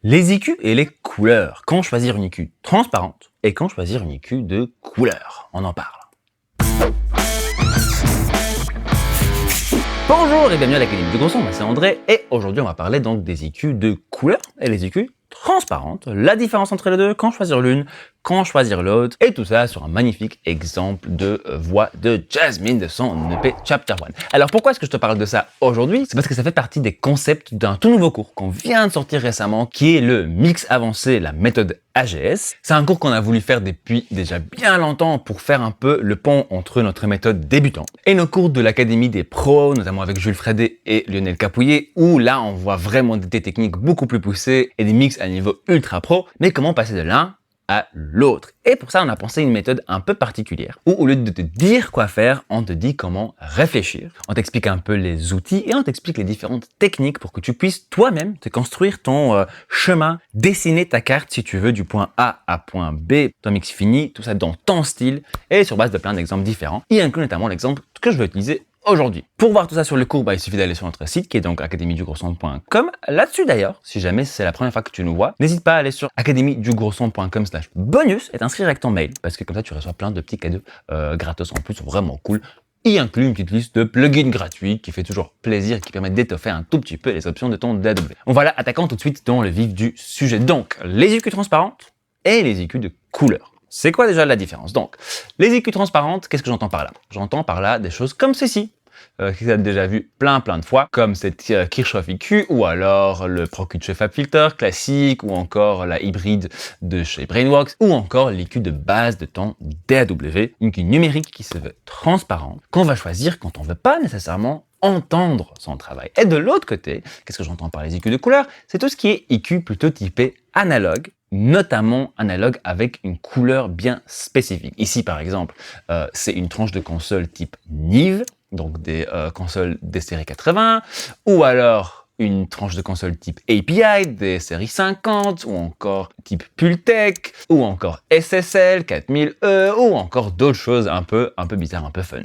Les EQ et les couleurs. Quand choisir une EQ transparente et quand choisir une EQ de couleur. On en parle. Bonjour et bienvenue à l'Académie du Gros Son, moi c'est André et aujourd'hui on va parler donc des EQ de couleur et les EQ transparentes, la différence entre les deux, quand choisir l'une, quand choisir l'autre, et tout ça sur un magnifique exemple de voix de Jasmine de son EP Chapter 1. Alors pourquoi est-ce que je te parle de ça aujourd'hui? C'est parce que ça fait partie des concepts d'un tout nouveau cours qu'on vient de sortir récemment, qui est le mix avancé, la méthode AGS. C'est un cours qu'on a voulu faire depuis déjà bien longtemps pour faire un peu le pont entre notre méthode débutant et nos cours de l'Académie des pros, notamment avec Jules Frédé et Lionel Capouillet, où là on voit vraiment des techniques beaucoup plus poussées et des mix à niveau ultra pro, mais comment passer de l'un à l'autre. Et pour ça, on a pensé une méthode un peu particulière, où au lieu de te dire quoi faire, on te dit comment réfléchir. On t'explique un peu les outils et on t'explique les différentes techniques pour que tu puisses toi-même te construire ton chemin, dessiner ta carte, si tu veux, du point A à point B, ton mix fini, tout ça dans ton style et sur base de plein d'exemples différents. Il inclut notamment l'exemple que je vais utiliser aujourd'hui. Pour voir tout ça sur le cours, il suffit d'aller sur notre site qui est donc academiedugrosson.com. Là-dessus d'ailleurs, si jamais c'est la première fois que tu nous vois, n'hésite pas à aller sur academiedugrosson.com/bonus et t'inscrire avec ton mail parce que comme ça tu reçois plein de petits cadeaux gratos en plus, sont vraiment cool. Il inclut une petite liste de plugins gratuits qui fait toujours plaisir et qui permet d'étoffer un tout petit peu les options de ton DAW. Bon voilà, attaquons tout de suite dans le vif du sujet. Donc, les EQ transparentes et les EQ de couleur. C'est quoi déjà la différence? Donc, les EQ transparentes, qu'est-ce que j'entends par là? J'entends par là des choses comme ceci, que tu as déjà vu plein de fois, comme cette Kirchhoff EQ, ou alors le Pro-Q Fab Filter classique, ou encore la hybride de chez Brainworks, ou encore l'EQ de base de ton DAW, une EQ numérique qui se veut transparente, qu'on va choisir quand on ne veut pas nécessairement entendre son travail. Et de l'autre côté, qu'est-ce que j'entends par les EQ de couleur? C'est tout ce qui est EQ plutôt typé analogue, notamment analogue avec une couleur bien spécifique. Ici, par exemple, c'est une tranche de console type Nive, donc des consoles des séries 80, ou alors une tranche de console type API des séries 50, ou encore type Pultec, ou encore SSL 4000E, ou encore d'autres choses un peu bizarres, un peu fun.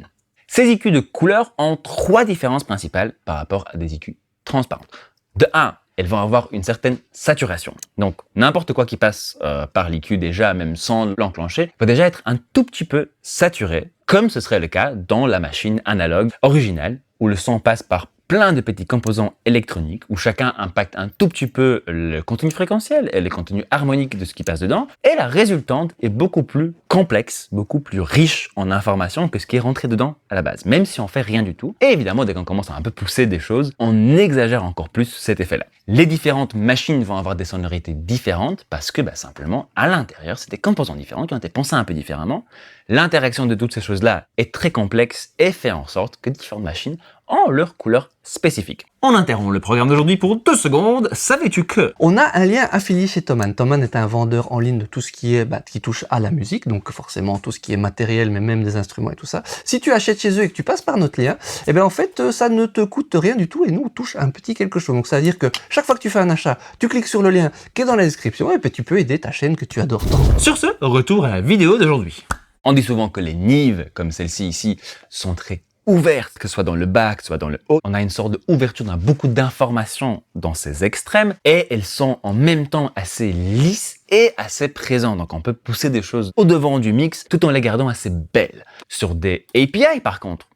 Ces EQ de couleur ont trois différences principales par rapport à des EQ transparentes. De 1, elles vont avoir une certaine saturation. Donc, n'importe quoi qui passe par l'EQ déjà, même sans l'enclencher, va déjà être un tout petit peu saturé, comme ce serait le cas dans la machine analogue originale, où le son passe par plein de petits composants électroniques, où chacun impacte un tout petit peu le contenu fréquentiel et le contenu harmonique de ce qui passe dedans, et la résultante est beaucoup plus complexe, beaucoup plus riche en informations que ce qui est rentré dedans à la base, même si on fait rien du tout. Et évidemment, dès qu'on commence à un peu pousser des choses, on exagère encore plus cet effet-là. Les différentes machines vont avoir des sonorités différentes parce que simplement, à l'intérieur, c'est des composants différents qui ont été pensés un peu différemment. L'interaction de toutes ces choses-là est très complexe et fait en sorte que différentes machines ont leur couleur spécifique. On interrompt le programme d'aujourd'hui pour 2 secondes. Savais-tu que on a un lien affilié chez Thomann. Thomann est un vendeur en ligne de tout ce qui est qui touche à la musique, donc forcément tout ce qui est matériel, mais même des instruments et tout ça. Si tu achètes chez eux et que tu passes par notre lien, en fait ça ne te coûte rien du tout et nous on touche un petit quelque chose. Donc ça veut dire que chaque fois que tu fais un achat, tu cliques sur le lien qui est dans la description et puis tu peux aider ta chaîne que tu adores tant. Sur ce, retour à la vidéo d'aujourd'hui. On dit souvent que les nives, comme celle-ci ici, sont très ouvertes, que ce soit dans le bas, que ce soit dans le haut. On a une sorte d'ouverture, on a beaucoup d'informations dans ces extrêmes et elles sont en même temps assez lisses et assez présentes. Donc on peut pousser des choses au devant du mix tout en les gardant assez belles. Sur des API par contre,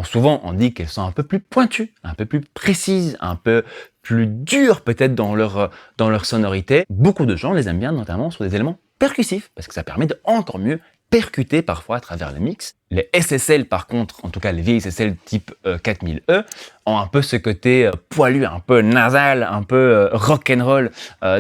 souvent on dit qu'elles sont un peu plus pointues, un peu plus précises, un peu plus dures peut-être dans leur sonorité. Beaucoup de gens les aiment bien notamment sur des éléments percussifs parce que ça permet de encore mieux percuter parfois à travers le mix. Les SSL par contre, en tout cas les vieilles SSL type 4000E, ont un peu ce côté poilu, un peu nasal, un peu rock'n'roll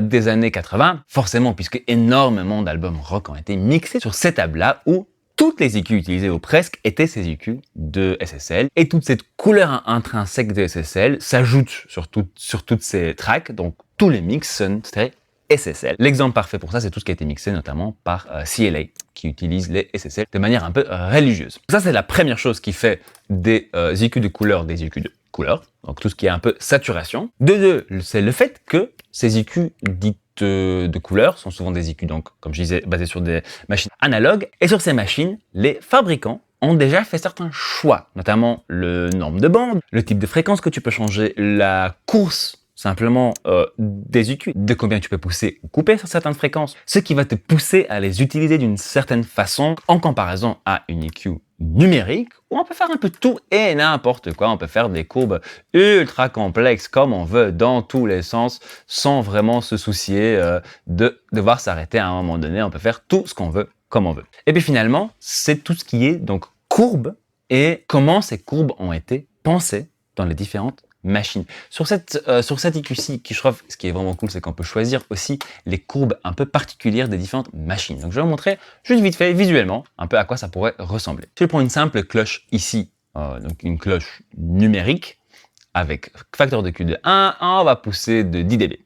des années 80, forcément puisque énormément d'albums rock ont été mixés sur ces tables-là où toutes les EQ utilisées ou presque étaient ces EQ de SSL et toute cette couleur intrinsèque de SSL s'ajoute sur toutes ces tracks, donc tous les mix sonnent très SSL. L'exemple parfait pour ça, c'est tout ce qui a été mixé notamment par CLA, qui utilise les SSL de manière un peu religieuse. Ça, c'est la première chose qui fait des EQ de couleur des EQ de couleur, donc tout ce qui est un peu saturation. De deux, c'est le fait que ces EQ dites de couleur sont souvent des EQ, donc comme je disais, basés sur des machines analogues, et sur ces machines, les fabricants ont déjà fait certains choix, notamment le nombre de bandes, le type de fréquence que tu peux changer, la course simplement des EQ, de combien tu peux pousser ou couper sur certaines fréquences, ce qui va te pousser à les utiliser d'une certaine façon en comparaison à une EQ numérique, où on peut faire un peu tout et n'importe quoi. On peut faire des courbes ultra complexes comme on veut, dans tous les sens, sans vraiment se soucier de devoir s'arrêter à un moment donné. On peut faire tout ce qu'on veut, comme on veut. Et puis finalement, c'est tout ce qui est donc courbes et comment ces courbes ont été pensées dans les différentes machines. Sur cette EQ-ci, qui je trouve, ce qui est vraiment cool, c'est qu'on peut choisir aussi les courbes un peu particulières des différentes machines. Donc je vais vous montrer juste vite fait, visuellement, un peu à quoi ça pourrait ressembler. Je prends une simple cloche ici, donc une cloche numérique, avec facteur de Q de 1, on va pousser de 10 dB.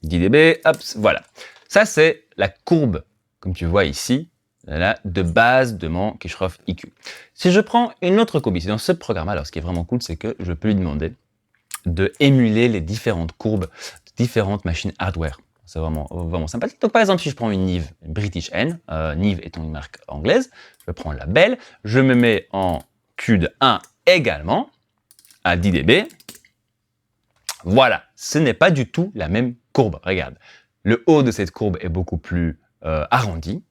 10 dB, hop, voilà. Ça, c'est la courbe, comme tu vois ici, là, de base de mon Kirchhoff EQ. Si je prends une autre courbe ici, dans ce programme, alors ce qui est vraiment cool, c'est que je peux lui demander de émuler les différentes courbes de différentes machines hardware. C'est vraiment sympathique. Donc par exemple, si je prends une Neve British N, Neve étant une marque anglaise, je prends la belle, je me mets en Q de 1 également, à 10 dB. Voilà, ce n'est pas du tout la même courbe. Regarde, le haut de cette courbe est beaucoup plus arrondi.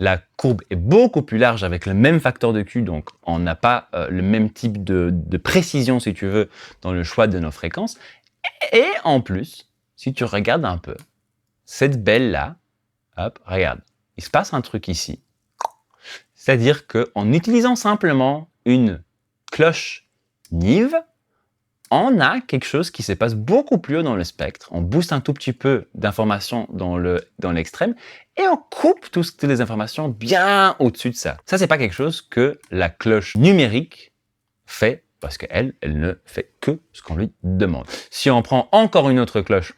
La courbe est beaucoup plus large avec le même facteur de Q, donc on n'a pas le même type de précision, si tu veux, dans le choix de nos fréquences. Et en plus, si tu regardes un peu, cette belle-là, hop, regarde, il se passe un truc ici. C'est-à-dire qu'en utilisant simplement une cloche Neve, on a quelque chose qui se passe beaucoup plus haut dans le spectre. On booste un tout petit peu d'informations dans l'extrême et on coupe toutes les informations bien au-dessus de ça. Ça, c'est pas quelque chose que la cloche numérique fait parce qu'elle ne fait que ce qu'on lui demande. Si on prend encore une autre cloche,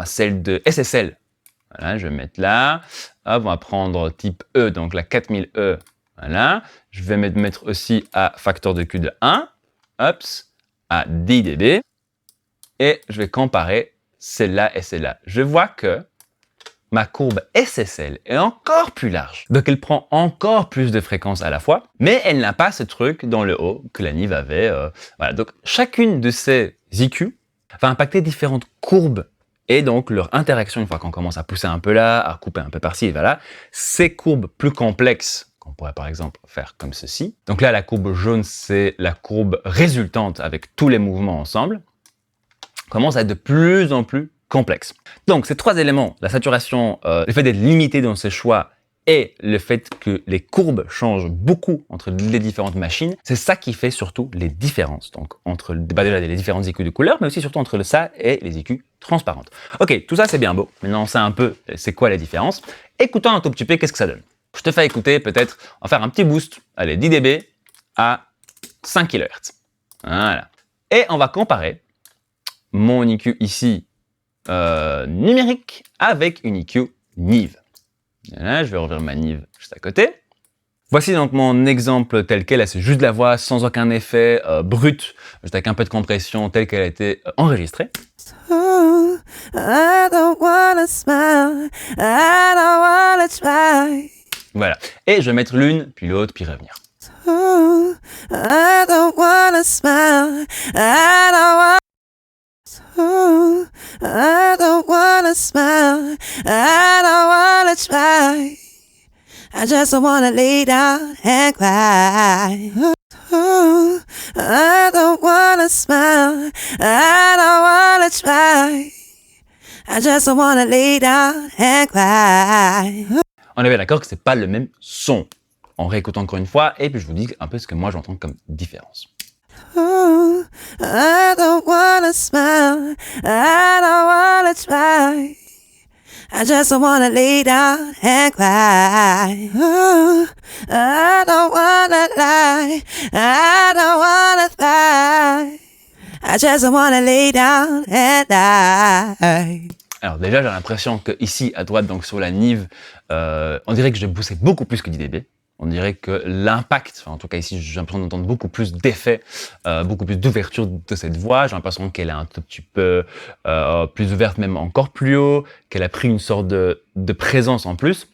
celle de SSL, voilà, je vais mettre là, hop, on va prendre type E, donc la 4000E, voilà, je vais mettre aussi à facteur de Q de 1, hop, à 10 dB, et je vais comparer celle-là et celle-là. Je vois que ma courbe SSL est encore plus large, donc elle prend encore plus de fréquences à la fois, mais elle n'a pas ce truc dans le haut que la Neve avait. Voilà. Donc chacune de ces EQ va impacter différentes courbes et donc leur interaction, une fois qu'on commence à pousser un peu là, à couper un peu par-ci et voilà, ces courbes plus complexes, on pourrait par exemple faire comme ceci. Donc là, la courbe jaune, c'est la courbe résultante avec tous les mouvements ensemble, commence à être de plus en plus complexe. Donc ces trois éléments, la saturation, le fait d'être limité dans ses choix et le fait que les courbes changent beaucoup entre les différentes machines, c'est ça qui fait surtout les différences. Donc entre déjà les différentes EQ de couleur, mais aussi surtout entre ça et les EQ transparentes. Ok, tout ça c'est bien beau. Maintenant on sait un peu c'est quoi la différence. Écoutons un tout petit peu qu'est-ce que ça donne. Je te fais écouter peut-être, on va faire un petit boost, allez 10 dB à 5 kHz. Voilà. Et on va comparer mon EQ ici numérique avec une EQ Neve. Là, je vais ouvrir ma Neve juste à côté. Voici donc mon exemple tel quel, c'est juste de la voix sans aucun effet brut, juste avec un peu de compression telle qu'elle a été enregistrée. Oh, I don't wanna smile, I don't wanna try. Voilà. Et je vais mettre l'une, puis l'autre, puis revenir. Oh, I don't wanna smile, I don't wanna. Oh, I don't wanna smile, I don't wanna try. I just wanna lay down and cry. Oh, I don't wanna smile, I don't wanna try. I just wanna lay down and cry. On est bien d'accord que c'est pas le même son. On réécoute encore une fois, et puis je vous dis un peu ce que moi j'entends comme différence. Oh, I don't wanna smile, I don't wanna try. I just wanna lay down and cry. Oh, I don't wanna lie, I don't wanna cry. I just wanna lay down and die. Alors déjà, j'ai l'impression que ici à droite, donc sur la Neve, on dirait que j'ai boosté beaucoup plus que 10 dB. On dirait que l'impact, en tout cas ici, j'ai l'impression d'entendre beaucoup plus d'effets, beaucoup plus d'ouverture de cette voix. J'ai l'impression qu'elle est un tout petit peu plus ouverte, même encore plus haut, qu'elle a pris une sorte de présence en plus.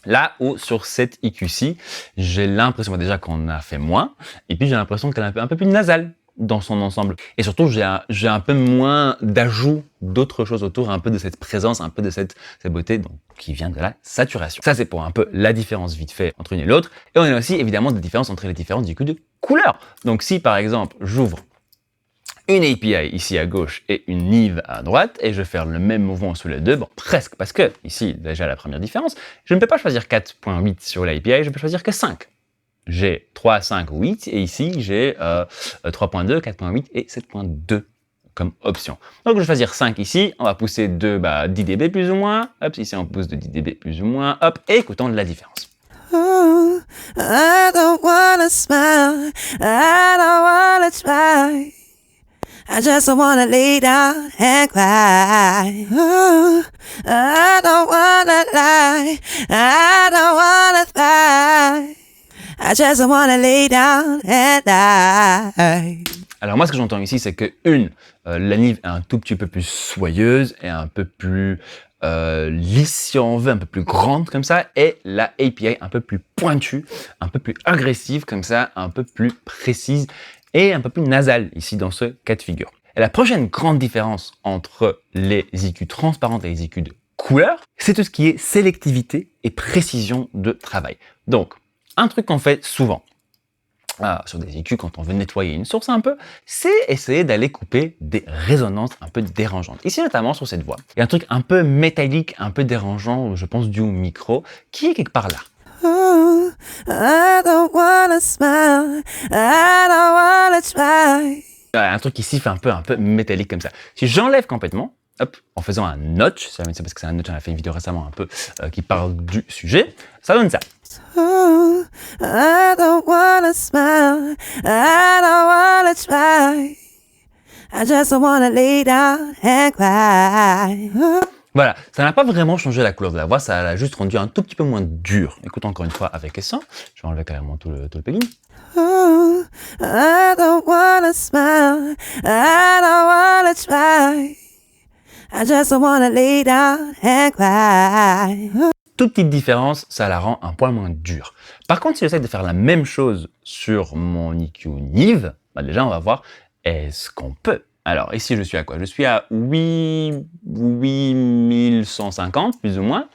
Là où sur cette EQ-ci, j'ai l'impression déjà qu'on a fait moins, et puis j'ai l'impression qu'elle est un peu plus nasale. dans son ensemble. Et surtout, j'ai un peu moins d'ajout d'autres choses autour, un peu de cette présence, un peu de cette beauté donc, qui vient de la saturation. Ça, c'est pour un peu la différence vite fait entre une et l'autre. Et on a aussi évidemment des différences entre les différents véhicules de couleurs. Donc si par exemple, j'ouvre une API ici à gauche et une Nive à droite, et je vais faire le même mouvement sur les deux, bon, presque, parce que, ici, déjà la première différence, je ne peux pas choisir 4.8 sur l'API, je peux choisir que 5. J'ai 3, 5, 8, et ici, j'ai 3.2, 4.8 et 7.2 comme option. Donc, je vais choisir 5 ici, on va pousser de 10 dB plus ou moins, hop, ici on pousse de 10 dB plus ou moins, hop, et écoutons la différence. Oh, I don't wanna smile, I don't wanna try. I just wanna lay down and cry. Oh, I don't wanna lie, I don't wanna cry. I just wanna lay down and die. Alors moi, ce que j'entends ici, c'est que la Nive est un tout petit peu plus soyeuse et un peu plus lisse, si on veut, un peu plus grande comme ça, et la API un peu plus pointue, un peu plus agressive comme ça, un peu plus précise et un peu plus nasale ici dans ce cas de figure. Et la prochaine grande différence entre les EQ transparentes et les EQ de couleur, c'est tout ce qui est sélectivité et précision de travail. Donc, un truc qu'on fait souvent sur des EQ quand on veut nettoyer une source un peu, c'est essayer d'aller couper des résonances un peu dérangeantes. Ici notamment sur cette voix. Il y a un truc un peu métallique, un peu dérangeant, je pense dû au micro, qui est quelque part là. Oh, I don't wanna smile, I don't wanna try. Un truc qui siffle un peu métallique comme ça. Si j'enlève complètement, hop, en faisant un notch, c'est parce que c'est un notch, on a fait une vidéo récemment un peu qui parle du sujet, ça donne ça. Oh, I don't wanna smile, I don't wanna try. I just wanna lay down and cry. Voilà, ça n'a pas vraiment changé la couleur de la voix, ça l'a juste rendu un tout petit peu moins dur. Écoute encore une fois avec et sans. Je vais enlever carrément tout le plugin. Oh, I don't wanna smile, I don't wanna try. I just wanna lay down and cry. Toute petite différence, ça la rend un poil moins dure. Par contre, si j'essaie de faire la même chose sur mon EQ Nive, déjà on va voir est-ce qu'on peut. Alors ici je suis à quoi? Je suis à 8150 plus ou moins.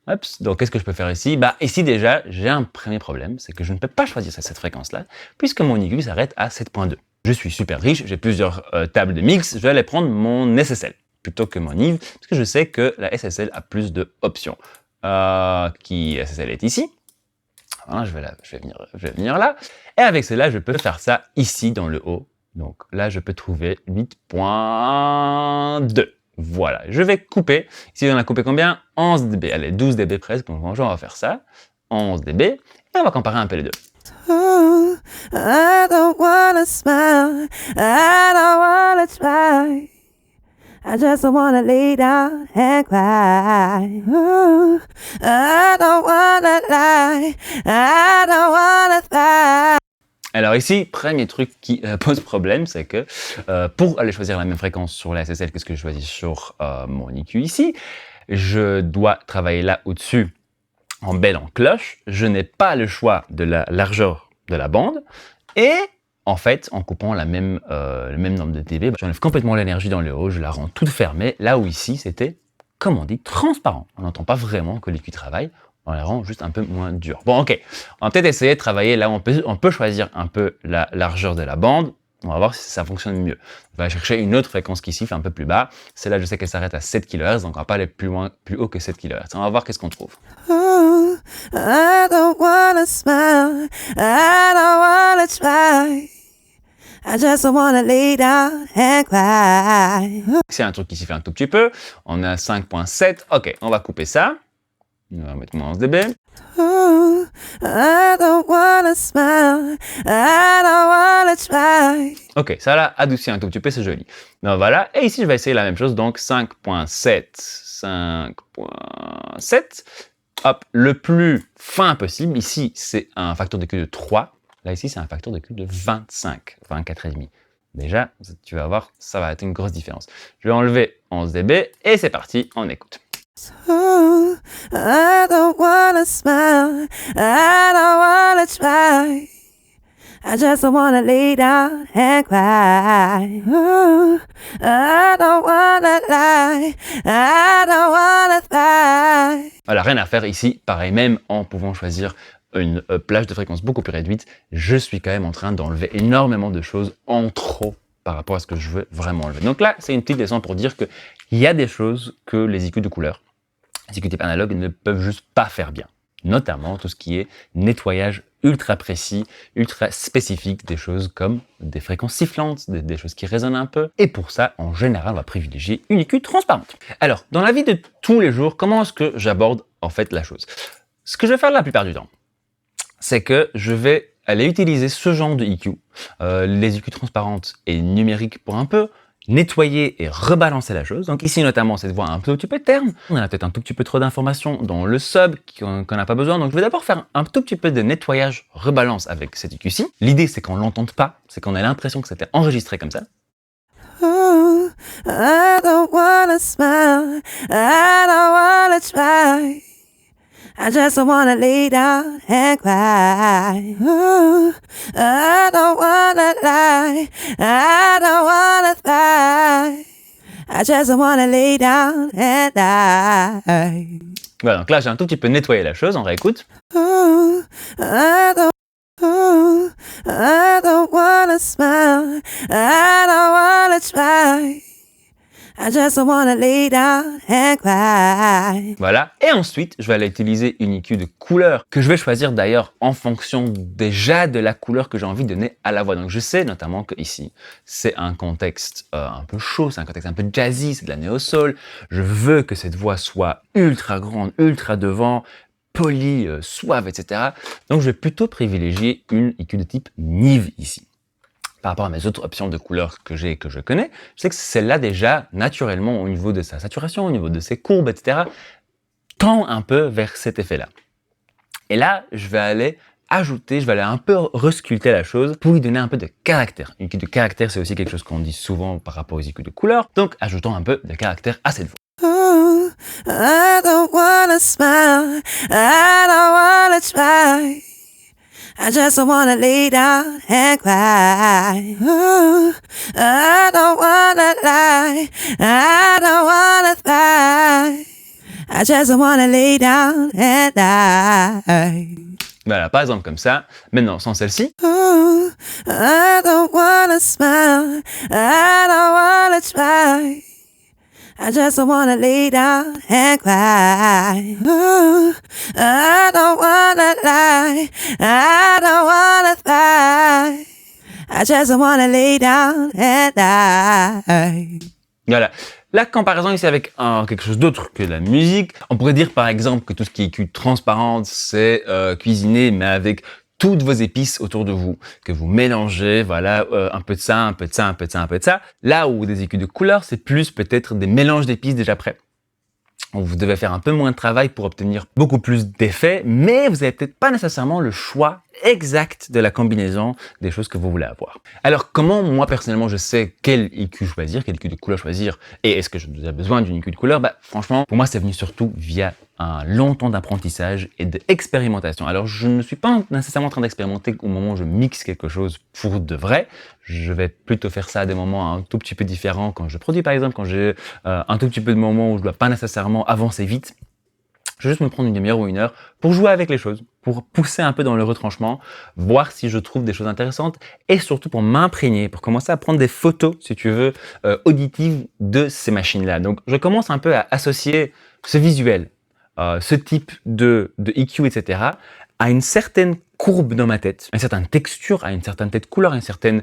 Hop, donc qu'est-ce que je peux faire ici? Ici déjà j'ai un premier problème, c'est que je ne peux pas choisir cette fréquence-là, puisque mon EQ s'arrête à 7.2. Je suis super riche, j'ai plusieurs tables de mix, je vais aller prendre mon SSL plutôt que mon Nive, parce que je sais que la SSL a plus d'options. SSL est ici. Voilà, je vais venir là. Et avec cela, je peux faire ça ici dans le haut. Donc là, je peux trouver 8.2. Voilà, je vais couper. Ici, on a coupé combien? 11 dB. Allez, 12 dB presque. Donc on va faire ça. 11 dB. Et on va comparer un peu les deux. Oh, I don't wanna smile, I don't wanna try. I just wanna lay down and cry. Oh, I don't wanna lie, I don't wanna cry. Alors ici, premier truc qui pose problème, c'est que pour aller choisir la même fréquence sur la SSL que ce que je choisis sur mon EQ ici, je dois travailler là au-dessus en belle en cloche. Je n'ai pas le choix de la largeur de la bande et en fait, en coupant le même nombre de dB, j'enlève complètement l'énergie dans le haut, je la rends toute fermée, là où ici, c'était, comme on dit, transparent. On n'entend pas vraiment que l'EQ travaille, on la rend juste un peu moins dure. Bon, ok, on va peut-être essayer de travailler là où on peut choisir un peu la largeur de la bande, on va voir si ça fonctionne mieux. On va chercher une autre fréquence qui siffle un peu plus bas, celle-là, je sais qu'elle s'arrête à 7 kHz, donc on va pas aller plus haut que 7 kHz. On va voir qu'est-ce qu'on trouve. Oh, I don't wanna smile, I don't wanna try. I just wanna lay down and cry. C'est un truc qui siffle un tout petit peu. On a 5.7. Ok, on va couper ça. On va mettre moins 11 dB. Oh, I don't wanna smile, I don't wanna try. Ok, ça l'a adouci un tout petit peu, c'est joli. Donc voilà, et ici je vais essayer la même chose, donc 5.7. Hop, le plus fin possible. Ici, c'est un facteur de Q de 3. Là, ici, c'est un facteur de Q de 25, 24,5. Déjà, tu vas voir, ça va être une grosse différence. Je vais enlever 11 dB et c'est parti, on écoute. Oh, I don't wanna smile, I don't wanna try. I just wanna lay down and cry. Ooh, I don't wanna lie. I don't wanna fight. Voilà, rien à faire ici. Pareil, même en pouvant choisir une plage de fréquence beaucoup plus réduite, je suis quand même en train d'enlever énormément de choses en trop par rapport à ce que je veux vraiment enlever. Donc là, c'est une petite leçon pour dire qu'il y a des choses que les EQ de couleur, les EQ type analogue ne peuvent juste pas faire bien. Notamment tout ce qui est nettoyage ultra précis, ultra spécifique, des choses comme des fréquences sifflantes, des choses qui résonnent un peu. Et pour ça, en général, on va privilégier une EQ transparente. Alors, dans la vie de tous les jours, comment est-ce que j'aborde en fait la chose? Ce que je vais faire la plupart du temps, c'est que je vais aller utiliser ce genre de EQ, les EQ transparentes et numériques pour un peu nettoyer et rebalancer la chose. Donc ici notamment cette voix un tout petit peu terne, on a peut-être un tout petit peu trop d'informations dans le sub qu'on n'a pas besoin, donc je vais d'abord faire un tout petit peu de nettoyage rebalance avec cette EQ-ci. L'idée c'est qu'on l'entende pas, c'est qu'on ait l'impression que c'était enregistré comme ça. Ooh, I don't wanna smile. I don't wanna try. I just wanna lay down and cry. Ooh, I don't wanna lie. I don't wanna fight. I just wanna lay down and die. Voilà, donc là j'ai un tout petit peu nettoyé la chose, on réécoute. Ooh, I don't wanna smile. I don't wanna try. I just wanna lay down and cry. Voilà, et ensuite je vais aller utiliser une EQ de couleur que je vais choisir d'ailleurs en fonction déjà de la couleur que j'ai envie de donner à la voix. Donc je sais notamment que ici c'est un contexte un peu chaud, c'est un contexte un peu jazzy, c'est de la néo-soul. Je veux que cette voix soit ultra grande, ultra devant, polie, suave, etc. Donc je vais plutôt privilégier une EQ de type Nive ici. Par rapport à mes autres options de couleurs que j'ai et que je connais, je sais que celle-là déjà, naturellement, au niveau de sa saturation, au niveau de ses courbes, etc., tend un peu vers cet effet-là. Et là, je vais aller ajouter, je vais aller un peu resculpter la chose pour lui donner un peu de caractère. Une EQ de caractère, c'est aussi quelque chose qu'on dit souvent par rapport aux EQ de couleurs, donc ajoutons un peu de caractère à cette voix. Ooh, I don't wanna smile. I don't wanna try. I just wanna lay down and cry. Ooh, I don't wanna lie. I don't wanna fight. I just wanna lay down and die. Voilà, par exemple comme ça. Maintenant, sans celle-ci. Ooh, I don't wanna smile. I don't wanna try. I just wanna lay down and cry. Ooh, I don't wanna lie. I don't wanna fight. I just wanna lay down and die. Voilà. La comparaison ici avec quelque chose d'autre que la musique, on pourrait dire par exemple que tout ce qui est EQ transparente, c'est cuisiner mais avec toutes vos épices autour de vous, que vous mélangez, voilà, un peu de ça, un peu de ça, un peu de ça, un peu de ça. Là où des EQ de couleur, c'est plus peut-être des mélanges d'épices déjà prêts. Vous devez faire un peu moins de travail pour obtenir beaucoup plus d'effets, mais vous n'avez peut-être pas nécessairement le choix exact de la combinaison des choses que vous voulez avoir. Alors, comment moi, personnellement, je sais quel EQ choisir, quel EQ de couleur choisir, et est-ce que j'ai besoin d'une EQ de couleur? Franchement, pour moi, c'est venu surtout via un long temps d'apprentissage et d'expérimentation. Alors, je ne suis pas nécessairement en train d'expérimenter au moment où je mixe quelque chose pour de vrai. Je vais plutôt faire ça à des moments un tout petit peu différents. Quand je produis, par exemple, quand j'ai un tout petit peu de moments où je dois pas nécessairement avancer vite, je vais juste me prendre une demi-heure ou une heure pour jouer avec les choses, pour pousser un peu dans le retranchement, voir si je trouve des choses intéressantes et surtout pour m'imprégner, pour commencer à prendre des photos, si tu veux, auditives de ces machines-là. Donc, je commence un peu à associer ce visuel, ce type de EQ, etc., à une certaine courbe dans ma tête, à une certaine texture, à une certaine tête couleur, à une certaine...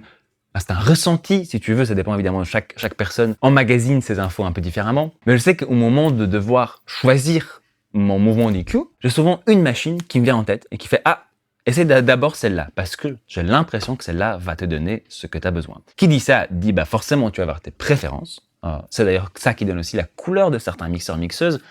C'est un ressenti, si tu veux, ça dépend évidemment de chaque personne. Emmagasine ces infos un peu différemment. Mais je sais qu'au moment de devoir choisir mon mouvement d'EQ, j'ai souvent une machine qui me vient en tête et qui fait « Ah, essaie d'abord celle-là » parce que j'ai l'impression que celle-là va te donner ce que tu as besoin. Qui dit ça, dit forcément tu vas avoir tes préférences. C'est d'ailleurs ça qui donne aussi la couleur de certains mixeurs-mixeuses.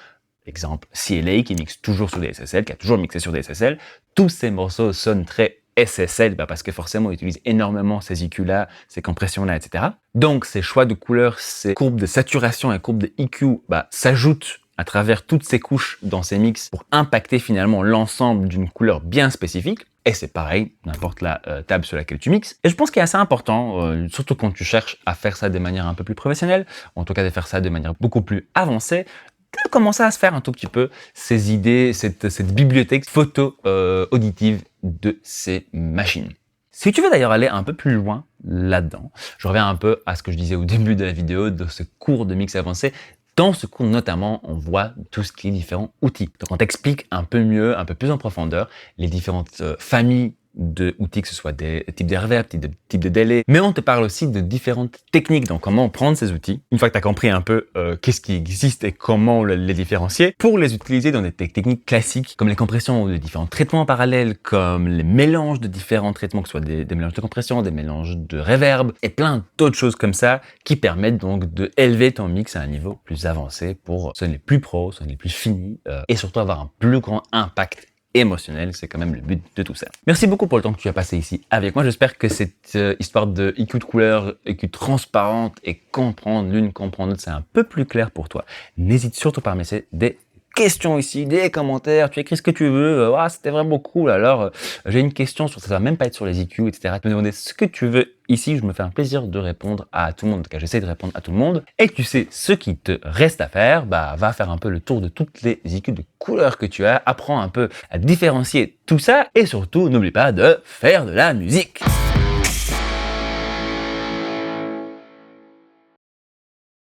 Exemple, CLA qui mixe toujours sur des SSL, qui a toujours mixé sur des SSL. Tous ces morceaux sonnent très SSL, parce que forcément, ils utilisent énormément ces EQ-là, ces compressions-là, etc. Donc, ces choix de couleurs, ces courbes de saturation et courbes de EQ, s'ajoutent à travers toutes ces couches dans ces mix pour impacter finalement l'ensemble d'une couleur bien spécifique. Et c'est pareil, n'importe la table sur laquelle tu mixes. Et je pense qu'il est assez important, surtout quand tu cherches à faire ça de manière un peu plus professionnelle, en tout cas de faire ça de manière beaucoup plus avancée, de commencer à se faire un tout petit peu ces idées, cette bibliothèque photo auditive de ces machines. Si tu veux d'ailleurs aller un peu plus loin là-dedans, je reviens un peu à ce que je disais au début de la vidéo, de ce cours de mix avancé. Dans ce cours notamment, on voit tout ce qui est différents outils. Donc on t'explique un peu mieux, un peu plus en profondeur, les différentes familles d'outils, que ce soit des types de reverb, types de délai, mais on te parle aussi de différentes techniques, donc comment prendre ces outils, une fois que tu as compris un peu qu'est-ce qui existe et comment les différencier, pour les utiliser dans des techniques classiques, comme les compressions ou de différents traitements parallèles, comme les mélanges de différents traitements, que ce soit des mélanges de compression, des mélanges de reverb, et plein d'autres choses comme ça, qui permettent donc d'élever ton mix à un niveau plus avancé pour sonner plus pro, sonner plus fini, et surtout avoir un plus grand impact émotionnel, c'est quand même le but de tout ça. Merci beaucoup pour le temps que tu as passé ici avec moi. J'espère que cette histoire de EQ de couleur, EQ transparente et comprendre l'une, comprendre l'autre, c'est un peu plus clair pour toi. N'hésite surtout pas à me laisser des questions ici, des commentaires, tu écris ce que tu veux, c'était vraiment cool, alors j'ai une question sur ça, va même pas être sur les EQ, etc. Tu peux me demander ce que tu veux ici, je me fais un plaisir de répondre à tout le monde, en tout cas j'essaie de répondre à tout le monde, et tu sais ce qui te reste à faire, va faire un peu le tour de toutes les EQ de couleurs que tu as, apprends un peu à différencier tout ça, et surtout n'oublie pas de faire de la musique.